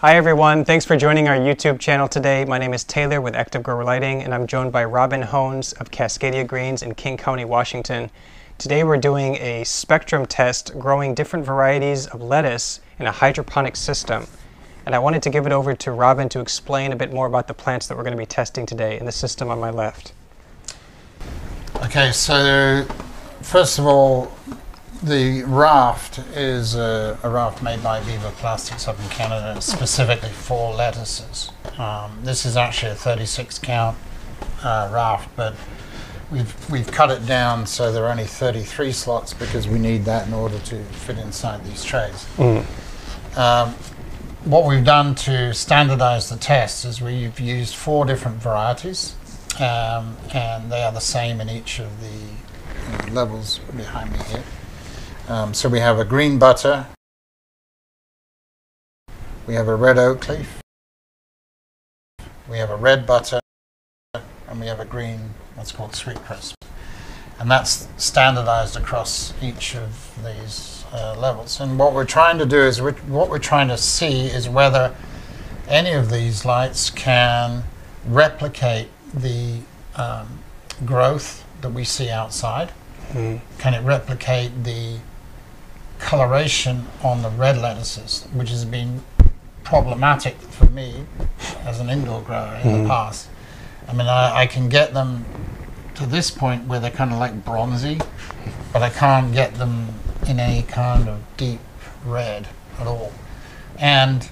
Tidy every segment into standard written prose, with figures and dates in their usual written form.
Hi everyone, thanks for joining our YouTube channel today. My name is Taylor with Active Grower Lighting, and I'm joined by Robin Hones of CASCADIA Greens in King County, Washington. Today we're doing a spectrum test growing different varieties of lettuce in a hydroponic system. And I wanted to give it over to Robin to explain a bit more about the plants that we're going to be testing today in the system on my left. Okay, so first of all, the raft is a raft made by Viva Plastics up in Canada, specifically for lettuces. This is actually a 36 count raft, but we've cut it down so there are only 33 slots because we need that in order to fit inside these trays. What we've done to standardize the test is we've used 4 different varieties, and they are the same in each of the levels behind me here. So we have a green butter, we have a red OAKLEAF, we have a red butter, and we have a green, what's called sweet crisp. And that's standardized across each of these levels. And what we're trying to do is, what we're trying to see is whether any of these lights can replicate the growth that we see outside. Can it replicate the coloration on the red lettuces, which has been problematic for me as an indoor grower in the past. I mean, I can get them to this point where they're kind of like bronzy, but I can't get them in any kind of deep red at all. And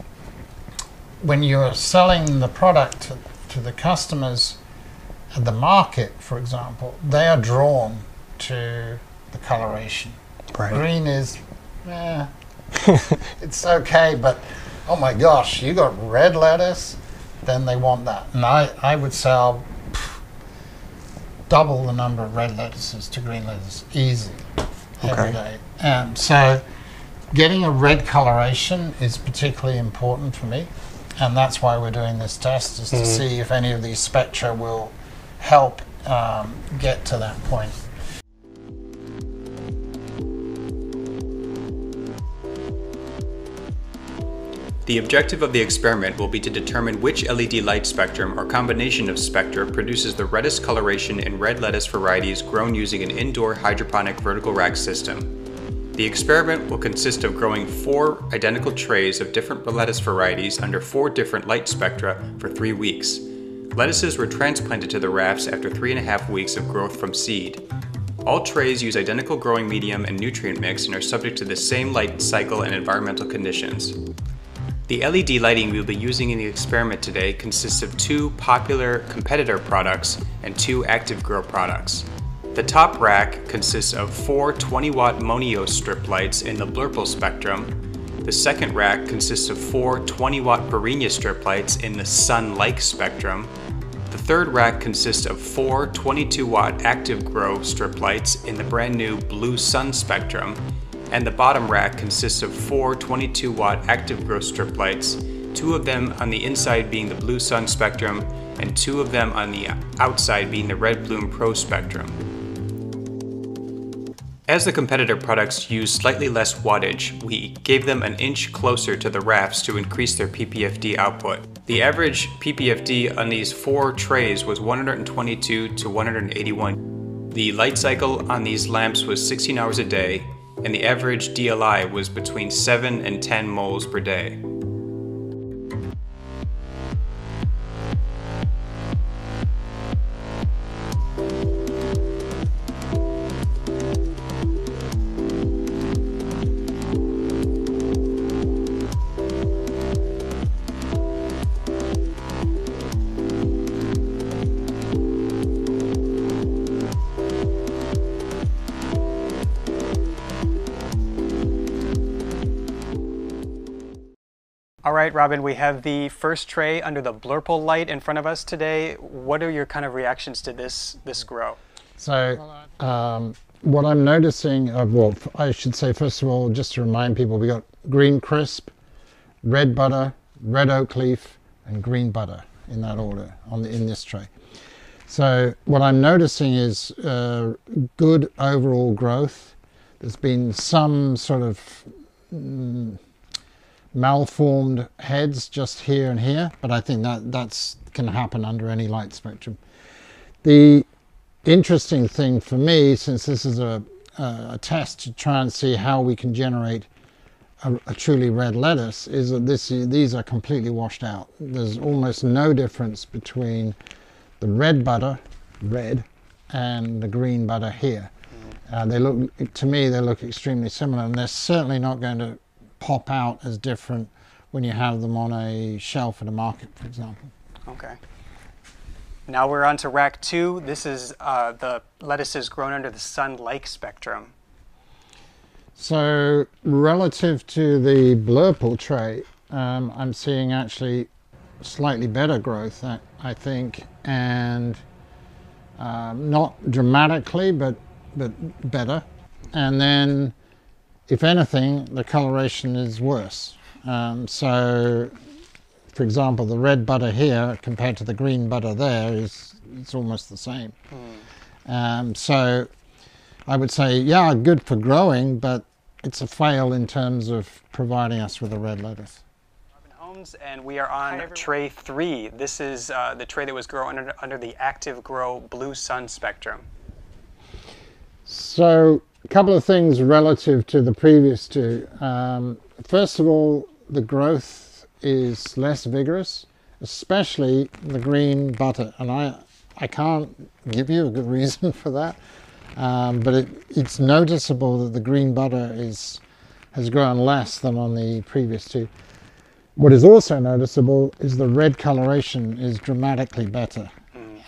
when you're selling the product to the customers at the market, for example, they are drawn to the coloration. Right. Green is, it's okay, but oh my gosh, you got red lettuce, then they want that. And I would sell double the number of red lettuces to green lettuce easy every day. And so getting a red coloration is particularly important for me, and that's why we're doing this test, is to see if any of these spectra will help get to that point. The objective of the experiment will be to determine which LED light spectrum or combination of spectra produces the reddest coloration in red lettuce varieties grown using an indoor hydroponic vertical rack system. The experiment will consist of growing 4 identical trays of different lettuce varieties under 4 different light spectra for 3 weeks. Lettuces were transplanted to the rafts after 3.5 weeks of growth from seed. All trays use identical growing medium and nutrient mix and are subject to the same light cycle and environmental conditions. The LED lighting we will be using in the experiment today consists of 2 popular competitor products and 2 active grow products. The top rack consists of 4 20-watt Monios strip lights in the Blurple spectrum. The second rack consists of 4 20-watt Barrina strip lights in the Sunlike spectrum. The third rack consists of 4 22-watt active grow strip lights in the brand new Blue Sun spectrum. And the bottom rack consists of 4 22-watt active grow strip lights, 2 of them on the inside being the Blue Sun spectrum, and 2 of them on the outside being the Red Bloom Pro spectrum. As the competitor products use slightly less wattage, we gave them an inch closer to the rafts to increase their PPFD output. The average PPFD on these 4 trays was 122 to 181. The light cycle on these lamps was 16 hours a day, and the average DLI was between 7 and 10 moles per day. All right, Robin, we have the first tray under the Blurple light in front of us today. What are your kind of reactions to this grow? So what I'm noticing, well, I should say, first of all, just to remind people, we got green crisp, red butter, red OAKLEAF, and green butter in that order in this tray. So what I'm noticing is good overall growth. There's been some sort of malformed heads just here and here, but I think that can happen under any light spectrum. The interesting thing for me, since this is a test to try and see how we can generate a truly red lettuce, is that these are completely washed out. There's almost no difference between the red butter, and the green butter here. They look, to me, they look extremely similar, and they're certainly not going to pop out as different when you have them on a shelf at a market, for example. Okay. Now we're on to rack 2. This is the lettuces grown under the Sunlike spectrum. So relative to the Blurple tray, I'm seeing actually slightly better growth, I think, and not dramatically, but better. And then, if anything, the coloration is worse. So, for example, the red butter here compared to the green butter there it's almost the same. So I would say, yeah, good for growing, but it's a fail in terms of providing us with a red lettuce. And we are on tray 3. This is the tray that was grown under the Active Grow Blue Sun spectrum. So a couple of things relative to the previous two. First of all, the growth is less vigorous, especially the green butter, and I can't give you a good reason for that, but it's noticeable that the green butter has grown less than on the previous two. What is also noticeable is the red coloration is dramatically better.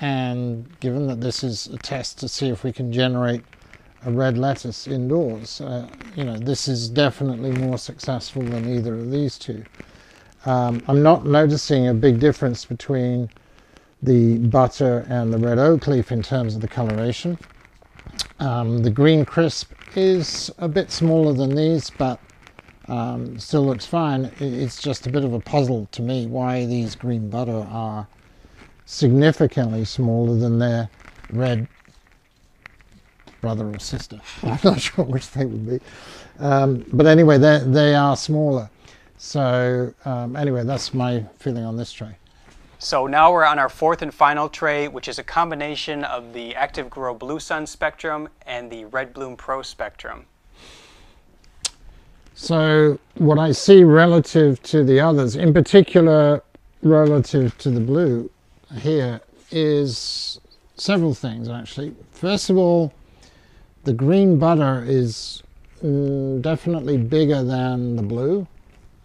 And given that this is a test to see if we can generate a red lettuce indoors, you know, this is definitely more successful than either of these two. I'm not noticing a big difference between the butter and the red oak leaf in terms of the coloration. The green crisp is a bit smaller than these, but still looks fine. It's just a bit of a puzzle to me why these green butter are significantly smaller than their red brother or sister. I'm not sure which they would be. But anyway, they are smaller. So anyway, that's my feeling on this tray. So now we're on our 4th and final tray, which is a combination of the Active Grow Blue Sun spectrum and the Red Bloom Pro spectrum. So what I see relative to the others, in particular relative to the blue here, is several things actually. First of all, the green butter is definitely bigger than the blue,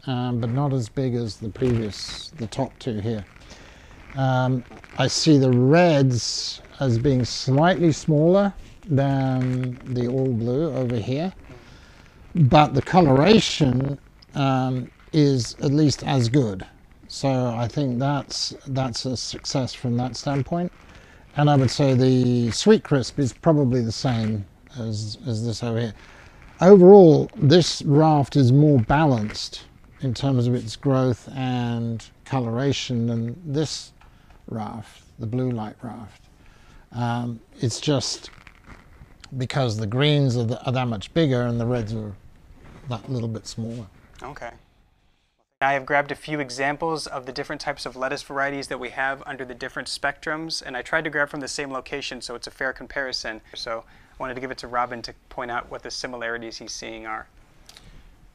but not as big as the top two here. I see the reds as being slightly smaller than the all blue over here, but the coloration is at least as good. So I think that's a success from that standpoint. And I would say the sweet crisp is probably the same as this over here. Overall, this raft is more balanced in terms of its growth and coloration than this raft, the blue light raft. It's just because the greens are that much bigger and the reds are that little bit smaller. Okay. I have grabbed a few examples of the different types of lettuce varieties that we have under the different spectrums, and I tried to grab from the same location so it's a fair comparison. So I wanted to give it to Robin to point out what the similarities he's seeing are.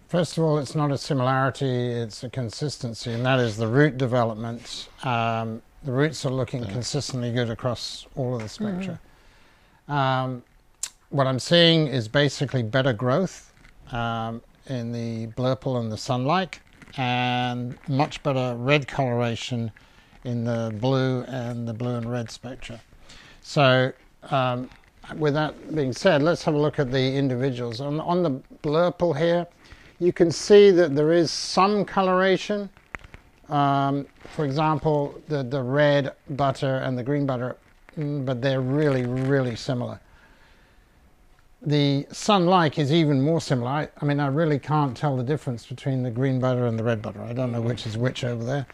First of all, it's not a similarity, it's a consistency, and that is the root development. The roots are looking consistently good across all of the spectra. What I'm seeing is basically better growth in the Blurple and the Sunlike, and much better red coloration in the blue and red spectra. So with that being said, let's have a look at the individuals. On the Blurple here, you can see that there is some coloration. For example, the red butter and the green butter, but they're really, really similar. The Sunlike is even more similar. I mean, I really can't tell the difference between the green butter and the red butter. I don't know which is which over there.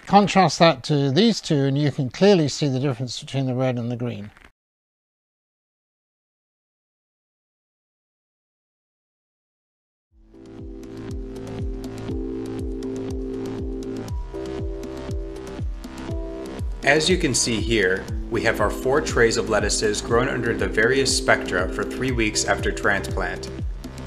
Contrast that to these two and you can clearly see the difference between the red and the green. As you can see here, we have our 4 trays of lettuces grown under the various spectra for 3 weeks after transplant.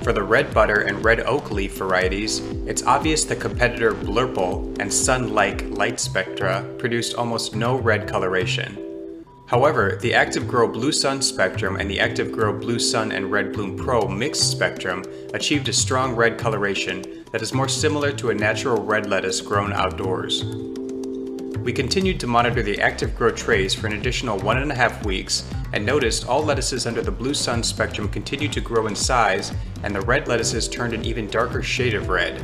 For the red butter and red oak leaf varieties, it's obvious the competitor Blurple and Sunlike light spectra produced almost no red coloration. However, the Active Grow Blue Sun spectrum and the Active Grow Blue Sun and Red Bloom Pro mixed spectrum achieved a strong red coloration that is more similar to a natural red lettuce grown outdoors. We continued to monitor the Active Grow trays for an additional 1.5 weeks and noticed all lettuces under the Blue Sun spectrum continued to grow in size, and the red lettuces turned an even darker shade of red.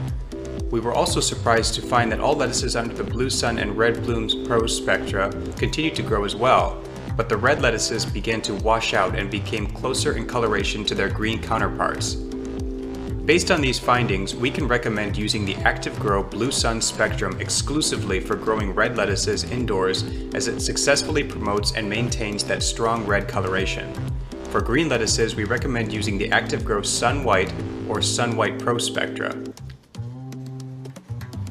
We were also surprised to find that all lettuces under the Blue Sun and Red Bloom Pro spectra continued to grow as well, but the red lettuces began to wash out and became closer in coloration to their green counterparts. Based on these findings, we can recommend using the Active Grow Blue Sun spectrum exclusively for growing red lettuces indoors, as it successfully promotes and maintains that strong red coloration. For green lettuces, we recommend using the Active Grow Sun White or Sun White Pro spectra.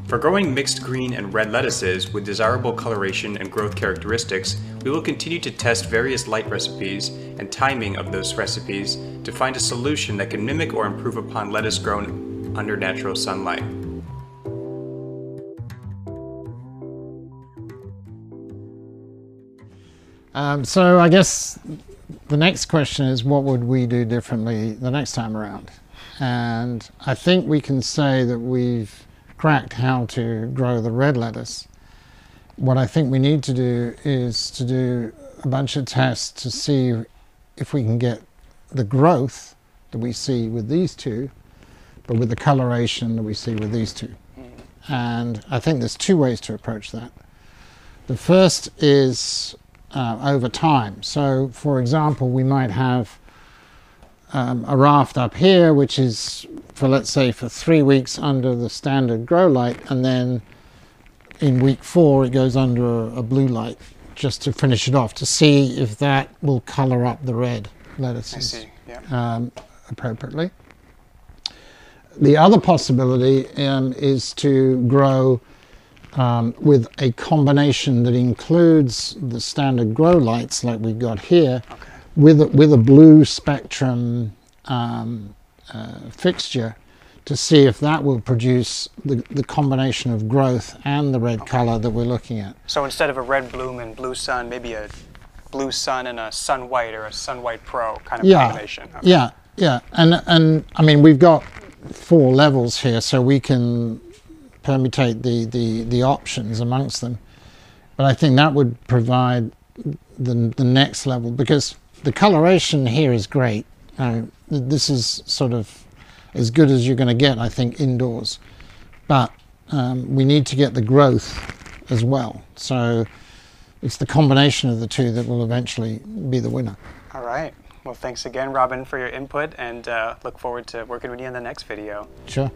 For growing mixed green and red lettuces with desirable coloration and growth characteristics, we will continue to test various light recipes and timing of those recipes to find a solution that can mimic or improve upon lettuce grown under natural sunlight. So I guess the next question is, what would we do differently the next time around? And I think we can say that we've cracked how to grow the red lettuce. What I think we need to do is to do a bunch of tests to see if we can get the growth that we see with these two, but with the coloration that we see with these two. And I think there's 2 ways to approach that. The first is over time. So for example, we might have a raft up here which is for, let's say, for 3 weeks under the standard grow light, and then in week 4 it goes under a blue light just to finish it off, to see if that will color up the red lettuces appropriately. The other possibility is to grow with a combination that includes the standard grow lights like we've got here, with a blue spectrum fixture, to see if that will produce the combination of growth and the red color that we're looking at. So instead of a red bloom and blue sun, maybe a blue sun and a sun white or a sun white pro kind of combination. Yeah, and I mean, we've got 4 levels here, so we can permutate the options amongst them. But I think that would provide the next level, because the coloration here is great. This is sort of as good as you're going to get, I think, indoors. But we need to get the growth as well. So it's the combination of the 2 that will eventually be the winner. All right. Well, thanks again, Robin, for your input, and look forward to working with you in the next video. Sure.